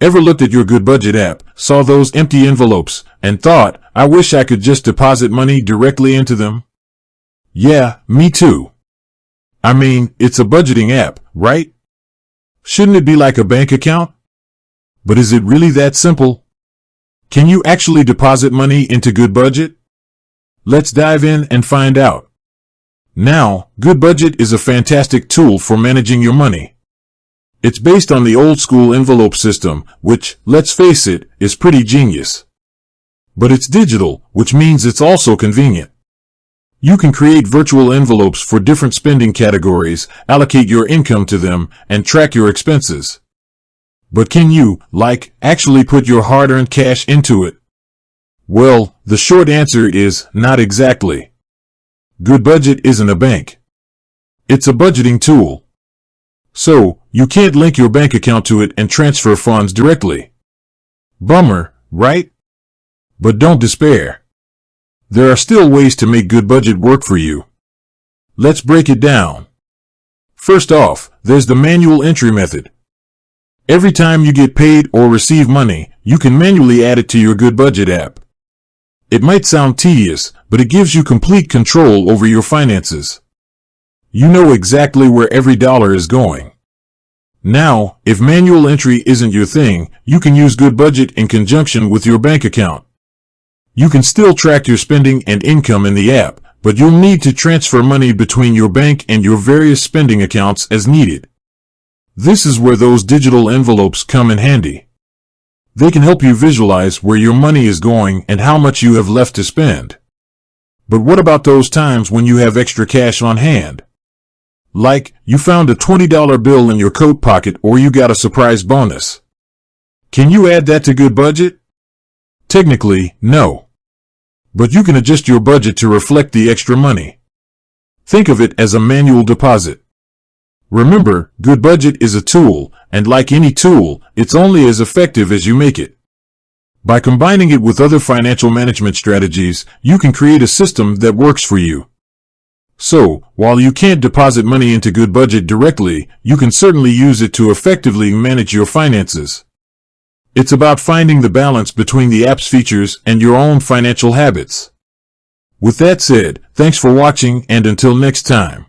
Ever looked at your Goodbudget app, saw those empty envelopes, and thought, I wish I could just deposit money directly into them? Yeah, me too. I mean, it's a budgeting app, right? Shouldn't it be like a bank account? But is it really that simple? Can you actually deposit money into Goodbudget? Let's dive in and find out. Now, Goodbudget is a fantastic tool for managing your money. It's based on the old school envelope system, which, let's face it, is pretty genius. But it's digital, which means it's also convenient. You can create virtual envelopes for different spending categories, allocate your income to them, and track your expenses. But can you, actually put your hard-earned cash into it? Well, the short answer is, not exactly. Goodbudget isn't a bank. It's a budgeting tool. So, you can't link your bank account to it and transfer funds directly. Bummer, right? But don't despair. There are still ways to make Goodbudget work for you. Let's break it down. First off, there's the manual entry method. Every time you get paid or receive money, you can manually add it to your Goodbudget app. It might sound tedious, but it gives you complete control over your finances. You know exactly where every dollar is going. Now, if manual entry isn't your thing, you can use Goodbudget in conjunction with your bank account. You can still track your spending and income in the app, but you'll need to transfer money between your bank and your various spending accounts as needed. This is where those digital envelopes come in handy. They can help you visualize where your money is going and how much you have left to spend. But what about those times when you have extra cash on hand? Like, you found a $20 bill in your coat pocket or you got a surprise bonus. Can you add that to Goodbudget? Technically, no. But you can adjust your budget to reflect the extra money. Think of it as a manual deposit. Remember, Goodbudget is a tool, and like any tool, it's only as effective as you make it. By combining it with other financial management strategies, you can create a system that works for you. So, while you can't deposit money into Goodbudget directly, you can certainly use it to effectively manage your finances. It's about finding the balance between the app's features and your own financial habits. With that said, thanks for watching, and until next time.